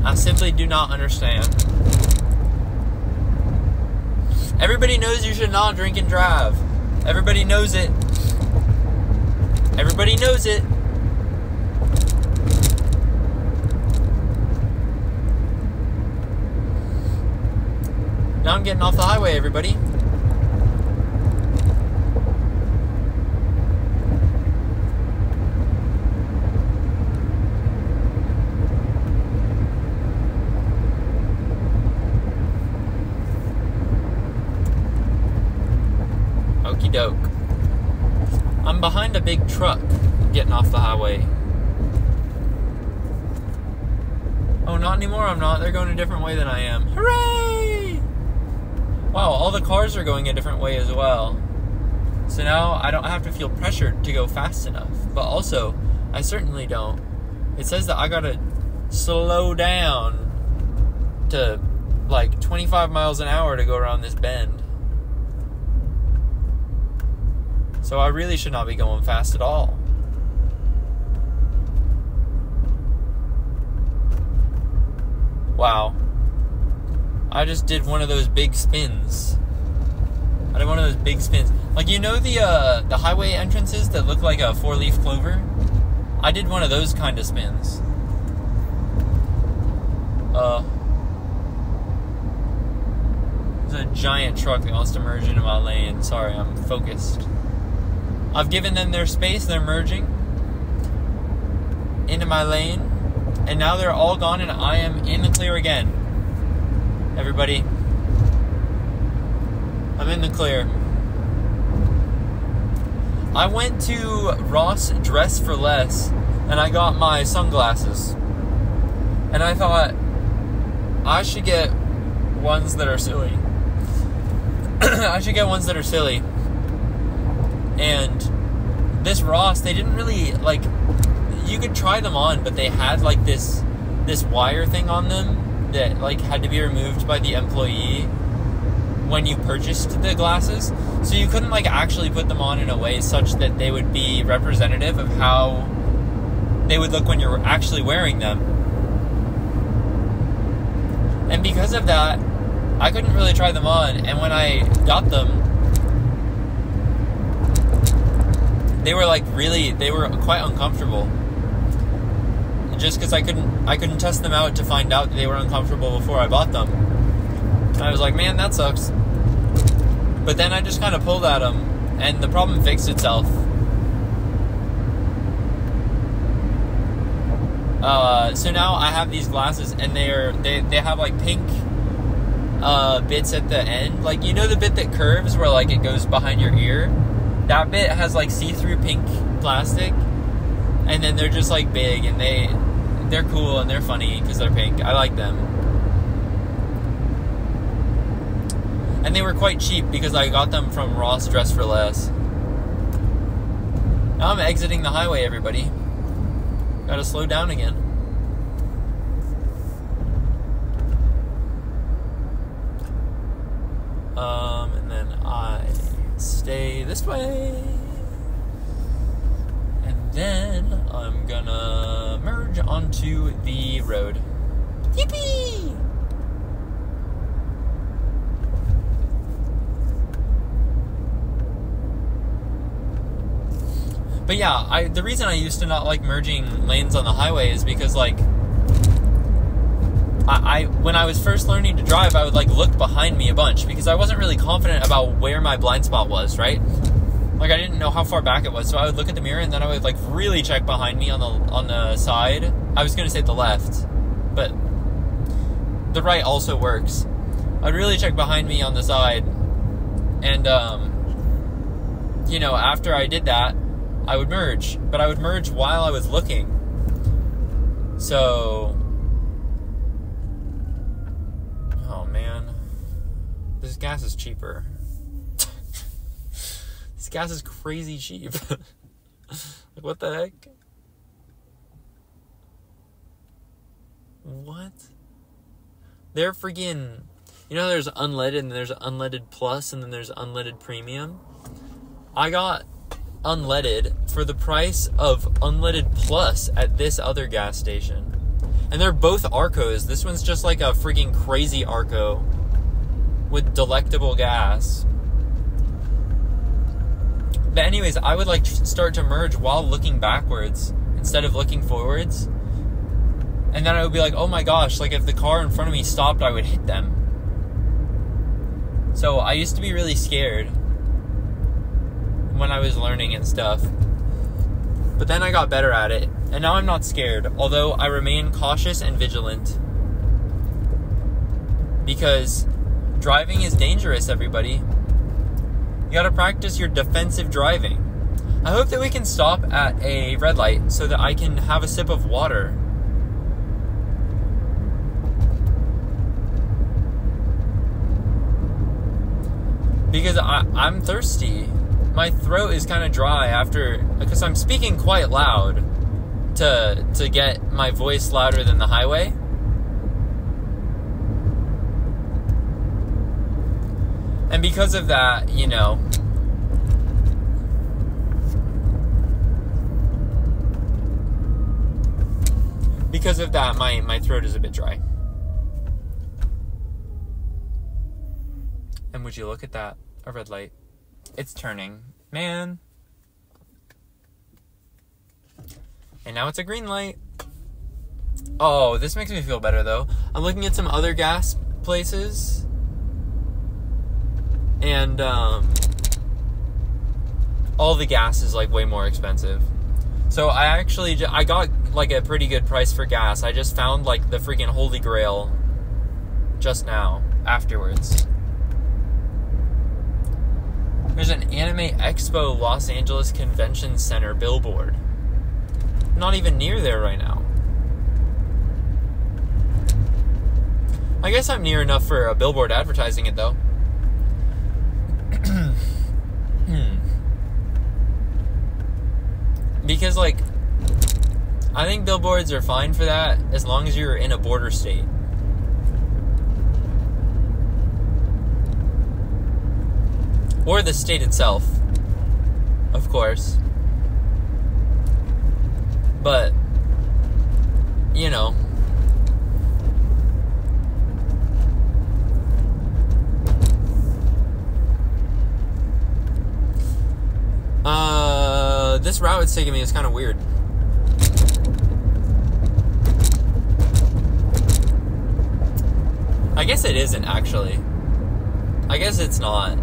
I simply do not understand. Everybody knows you should not drink and drive. Everybody knows it. Everybody knows it. Now I'm getting off the highway, everybody. Okie doke. I'm behind a big truck getting off the highway. Oh, not anymore, I'm not. They're going a different way than I am. Hooray! Wow, all the cars are going a different way as well. So now I don't have to feel pressured to go fast enough. But also, I certainly don't. It says that I gotta slow down to like 25 miles an hour to go around this bend. So I really should not be going fast at all. Wow. I just did one of those big spins. I did one of those big spins. Like, you know the highway entrances that look like a 4-leaf clover? I did one of those kind of spins. There's a giant truck that wants to merge into my lane. Sorry, I'm focused. I've given them their space. They're merging into my lane. And now they're all gone and I am in the clear again. Everybody, I'm in the clear. I went to Ross Dress for Less and I got my sunglasses. And I thought I should get ones that are silly. I should get ones that are silly. And this Ross, they didn't really, like, you could try them on, but they had like this wire thing on them that like had to be removed by the employee when you purchased the glasses. So you couldn't like actually put them on in a way such that they would be representative of how they would look when you're actually wearing them. And because of that, I couldn't really try them on. And when I got them, they were quite uncomfortable. Just because I couldn't test them out to find out that they were uncomfortable before I bought them. And I was like, man, that sucks. But then I just kind of pulled at them, and the problem fixed itself. So now I have these glasses, and they have like pink bits at the end. Like, you know the bit that curves where like it goes behind your ear? That bit has like see-through pink plastic. And then they're just like big, and they're cool and they're funny because they're pink. I like them. And they were quite cheap because I got them from Ross Dress for Less. Now I'm exiting the highway, everybody. Gotta slow down again. let's stay this way. And then I'm gonna merge onto the road. Yippee! But yeah, the reason I used to not like merging lanes on the highway is because, like, when I was first learning to drive, I would, like, look behind me a bunch because I wasn't really confident about where my blind spot was, right? Like, I didn't know how far back it was, so I would look at the mirror and then I would, like, really check behind me on the side. I was going to say the left, but the right also works. I'd really check behind me on the side, and, you know, after I did that, I would merge, but I would merge while I was looking. So, oh man, this gas is cheaper. This gas is crazy cheap. Like, what the heck? What? They're freaking, you know, there's unleaded and there's unleaded plus and then there's unleaded premium. I got unleaded for the price of unleaded plus at this other gas station, and they're both Arcos. This one's just like a freaking crazy Arco with delectable gas. But anyways, I would like start to merge while looking backwards instead of looking forwards, and then I would be like, oh my gosh, like if the car in front of me stopped, I would hit them. So I used to be really scared when I was learning and stuff, but then I got better at it, and now I'm not scared, although I remain cautious and vigilant, because driving is dangerous, everybody. You gotta practice your defensive driving. I hope that we can stop at a red light so that I can have a sip of water. Because I'm thirsty. My throat is kind of dry because I'm speaking quite loud to get my voice louder than the highway. And because of that, you know, because of that, my throat is a bit dry. And would you look at that? A red light. It's turning. Man. And now it's a green light. Oh, this makes me feel better, though. I'm looking at some other gas places. And, all the gas is, like, way more expensive. So I got, like, a pretty good price for gas. I just found, like, the freaking holy grail just now, afterwards. There's an Anime Expo Los Angeles Convention Center billboard. Not even near there right now. I guess I'm near enough for a billboard advertising it, though. Because, like, I think billboards are fine for that as long as you're in a border state. Or the state itself, of course. But, you know. This route it's taking me is kind of weird. I guess it isn't, actually. I guess it's not.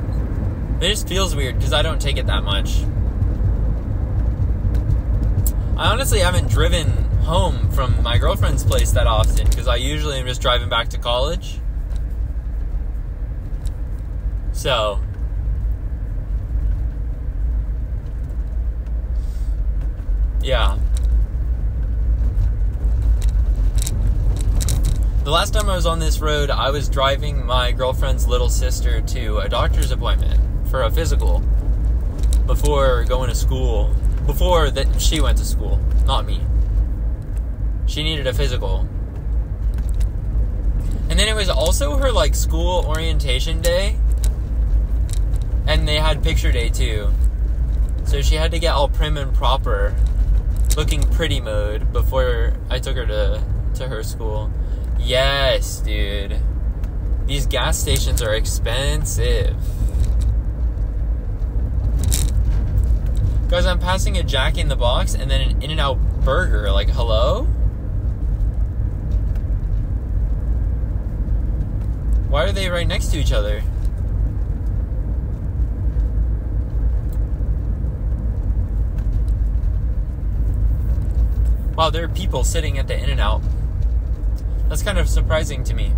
It just feels weird because I don't take it that much. I honestly haven't driven home from my girlfriend's place that often because I usually am just driving back to college. So, yeah. The last time I was on this road, I was driving my girlfriend's little sister to a doctor's appointment for a physical before going to school. Before that, she went to school, not me. She needed a physical. And then it was also her, like, school orientation day. And they had picture day too. So she had to get all prim and proper, looking pretty mode before I took her to her school. Yes, dude. These gas stations are expensive. Guys, I'm passing a Jack in the Box and then an In-N-Out burger. Like, hello? Why are they right next to each other? Wow, there are people sitting at the In-N-Out. That's kind of surprising to me.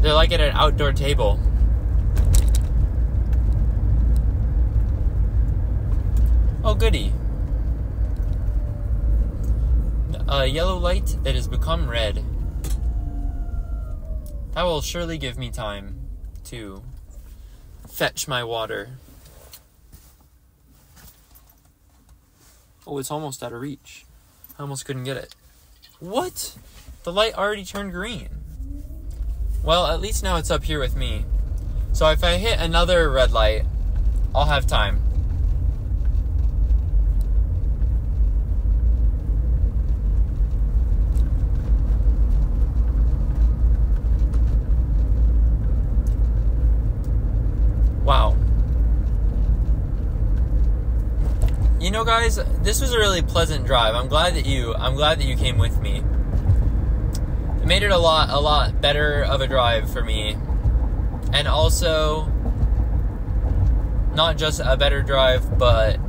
They're like at an outdoor table. Oh, goody. A yellow light that has become red. That will surely give me time to fetch my water. Oh, it's almost out of reach. I almost couldn't get it. What? The light already turned green. Well, at least now it's up here with me. So if I hit another red light, I'll have time. Wow. You know, guys, this was a really pleasant drive. I'm glad that you came with me. It made it a lot better of a drive for me. And also, not just a better drive, but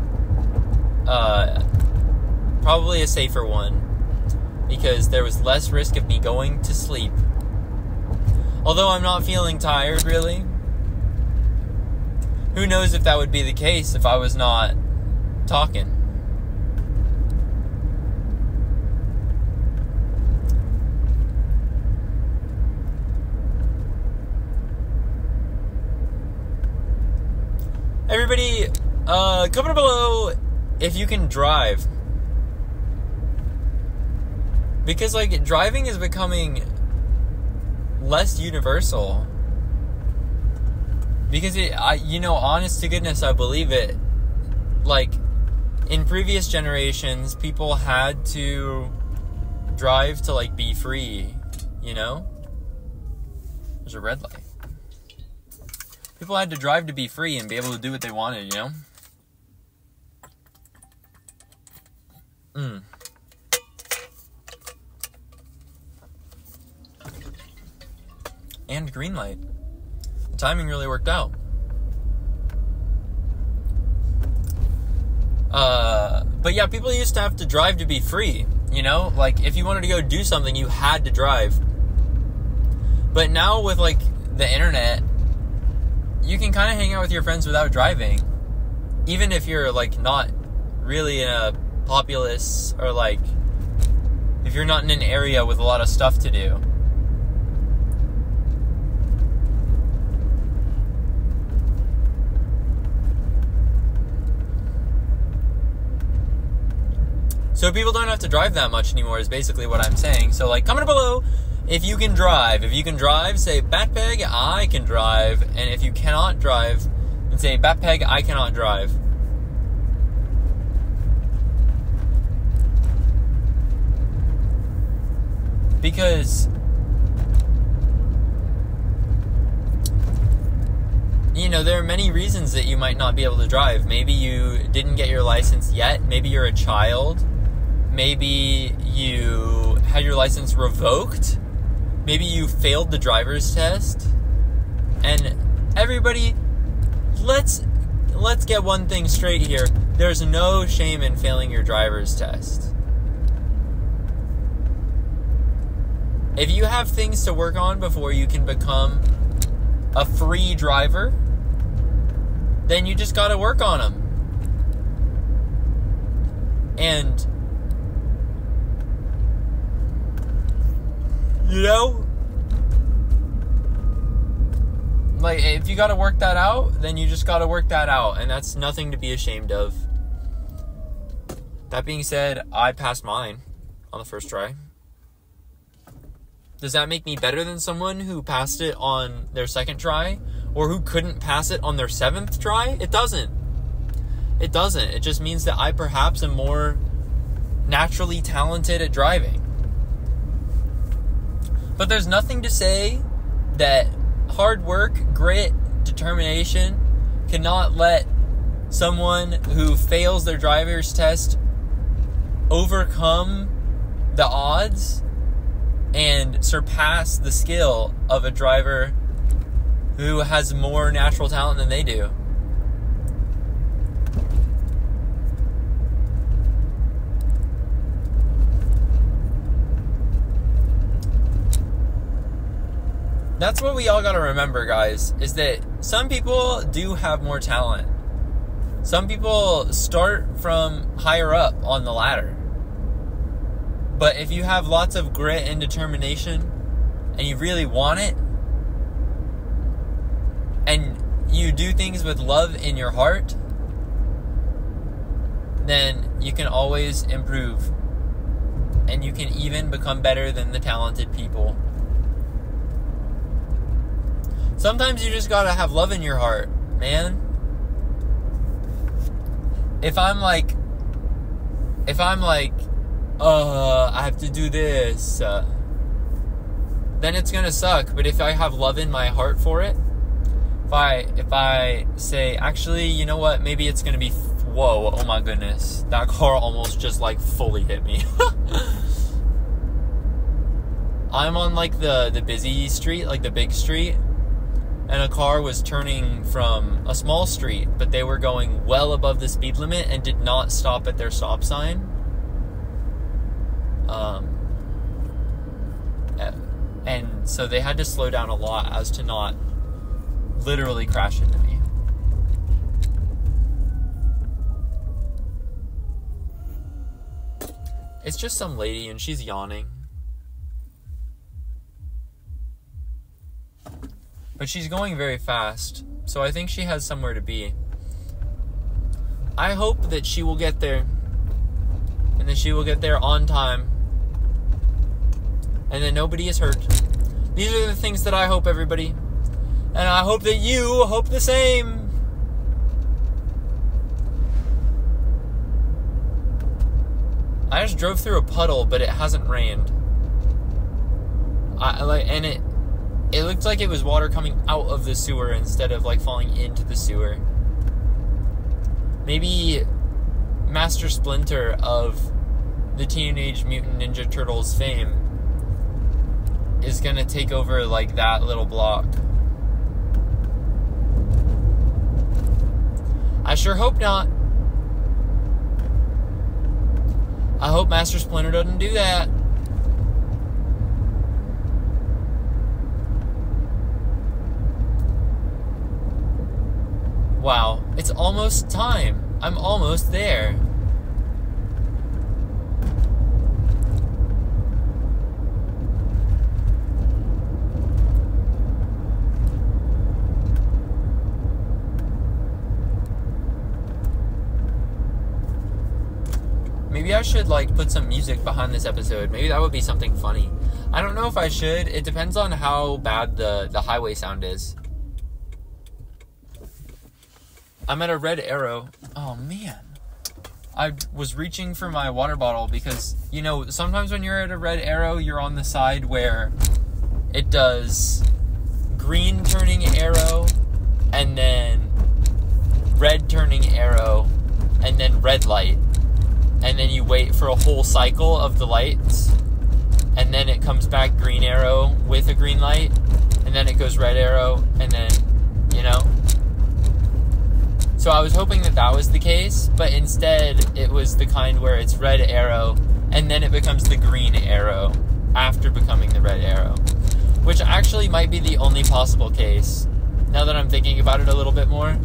probably a safer one, because there was less risk of me going to sleep. Although I'm not feeling tired, really. Who knows if that would be the case if I was not talking. Everybody, comment below if you can drive. Because, like, driving is becoming less universal. Because honest to goodness, I believe it. Like, in previous generations, people had to drive to, like, be free, you know? There's a red light. People had to drive to be free and be able to do what they wanted, you know? And green light. The timing really worked out. But yeah, people used to have to drive to be free, you know? Like, if you wanted to go do something, you had to drive. But now with, like, the internet, you can kind of hang out with your friends without driving. Even if you're, like, not really in a populous, or, like, if you're not in an area with a lot of stuff to do. So people don't have to drive that much anymore is basically what I'm saying. So, like, comment below if you can drive. If you can drive, say, Batpeg, I can drive. And if you cannot drive, then say, Batpeg, I cannot drive. Because, you know, there are many reasons that you might not be able to drive. Maybe you didn't get your license yet. Maybe you're a child. Maybe you had your license revoked. Maybe you failed the driver's test. And everybody, let's get one thing straight here. There's no shame in failing your driver's test. If you have things to work on before you can become a free driver, then you just gotta work on them. And, you know, like, if you gotta work that out, then you just gotta work that out, and that's nothing to be ashamed of. That being said, I passed mine on the first try. Does that make me better than someone who passed it on their second try? or who couldn't pass it on their 7th try. It doesn't. It doesn't. It just means that I perhaps am more naturally talented at driving. But there's nothing to say that hard work, grit, determination cannot let someone who fails their driver's test overcome the odds and surpass the skill of a driver who has more natural talent than they do. That's what we all gotta remember, guys, is that some people do have more talent. Some people start from higher up on the ladder. But if you have lots of grit and determination, and you really want it, and you do things with love in your heart, then you can always improve. And you can even become better than the talented people. Sometimes you just gotta have love in your heart, man. If I'm like, I have to do this, then it's gonna suck. But if I have love in my heart for it, if I say, actually, you know what, maybe it's gonna be, whoa, oh my goodness, that car almost just like fully hit me. I'm on like the busy street, like the big street, and a car was turning from a small street, but they were going well above the speed limit and did not stop at their stop sign. And so they had to slow down a lot as to not literally crash into me. It's just some lady and she's yawning. But she's going very fast, so I think she has somewhere to be. I hope that she will get there, and that she will get there on time, and that nobody is hurt. These are the things that I hope, everybody. And I hope that you hope the same. I just drove through a puddle, but it hasn't rained. It looked like it was water coming out of the sewer instead of like falling into the sewer. Maybe Master Splinter of the Teenage Mutant Ninja Turtles fame is gonna take over like that little block. I sure hope not. I hope Master Splinter doesn't do that. Wow, it's almost time. I'm almost there. Maybe I should like put some music behind this episode. Maybe that would be something funny. I don't know if I should. It depends on how bad the highway sound is. I'm at a red arrow. Oh, man. I was reaching for my water bottle because, you know, sometimes when you're at a red arrow, you're on the side where it does green turning arrow, and then red turning arrow, and then red light. And then you wait for a whole cycle of the lights, and then it comes back green arrow with a green light, and then it goes red arrow, and then, you know. So I was hoping that that was the case, but instead it was the kind where it's red arrow, and then it becomes the green arrow after becoming the red arrow. Which actually might be the only possible case, now that I'm thinking about it a little bit more.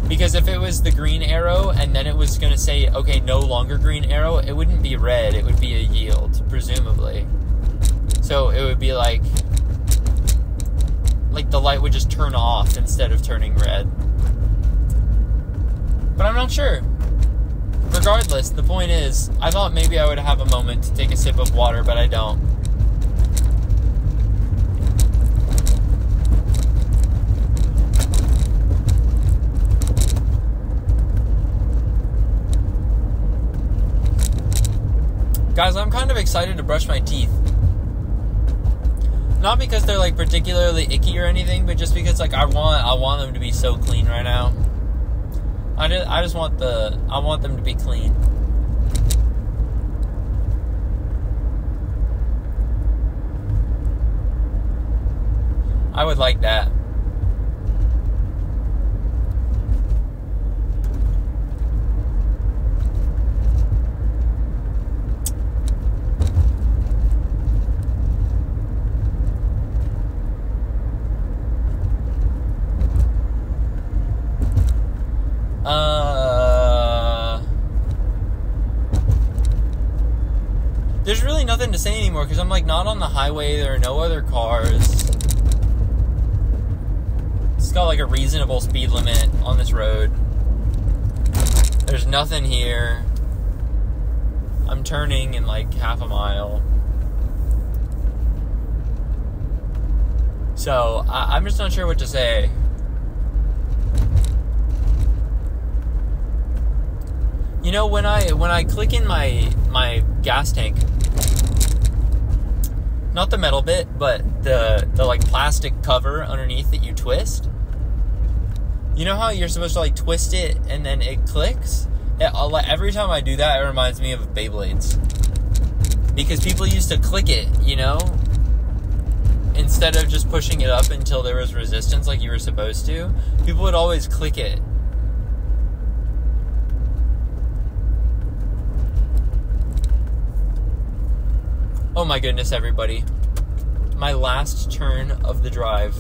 Because if it was the green arrow, and then it was going to say, okay, no longer green arrow, it wouldn't be red, it would be a yield, presumably. So it would be like the light would just turn off instead of turning red. But I'm not sure. Regardless, the point is, I thought maybe I would have a moment to take a sip of water, but I don't. Guys, I'm kind of excited to brush my teeth. Not because they're, like, particularly icky or anything, but just because, like, I want them to be so clean right now. I just want them to be clean. I would like that. There's really nothing to say anymore because I'm, like, not on the highway. There are no other cars. It's got, like, a reasonable speed limit on this road. There's nothing here. I'm turning in, like, half a mile. So, I'm just not sure what to say. You know, when I click in my gas tank, not the metal bit, but the like plastic cover underneath that you twist. You know how you're supposed to, like, twist it and then it clicks? Every time I do that, it reminds me of Beyblades. Because people used to click it, you know? Instead of just pushing it up until there was resistance like you were supposed to, people would always click it. Oh my goodness, everybody. My last turn of the drive.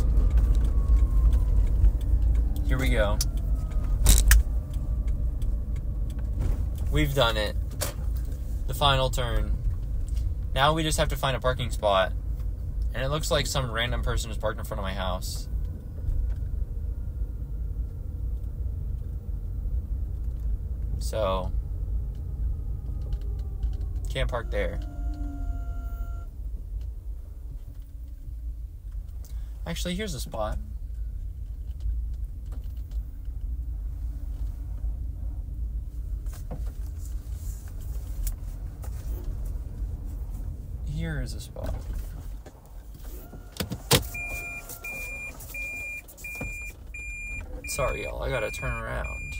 Here we go. We've done it. The final turn. Now we just have to find a parking spot. And it looks like some random person is parked in front of my house. So, can't park there. Actually, here's a spot. Here is a spot. Sorry, y'all. I gotta turn around.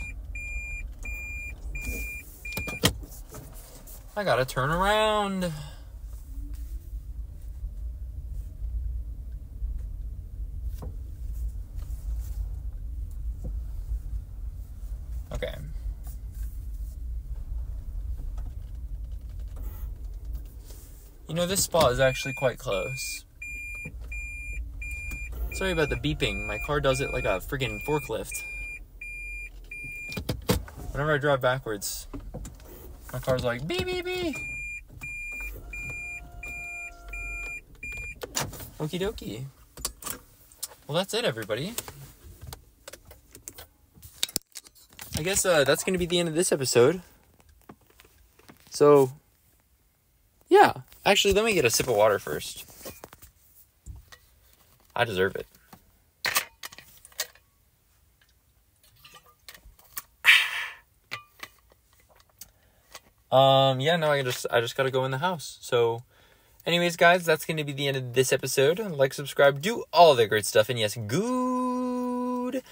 I gotta turn around. Okay. You know, this spot is actually quite close. Sorry about the beeping. My car does it like a friggin' forklift. Whenever I drive backwards, my car's like, beep, beep, beep. Okie dokie. Well, that's it, everybody. I guess that's going to be the end of this episode. So, yeah. Actually, let me get a sip of water first. I deserve it. Yeah, no, I just gotta go in the house. So, anyways, guys, that's gonna be the end of this episode. Like, subscribe, do all the great stuff, and yes, goodbye.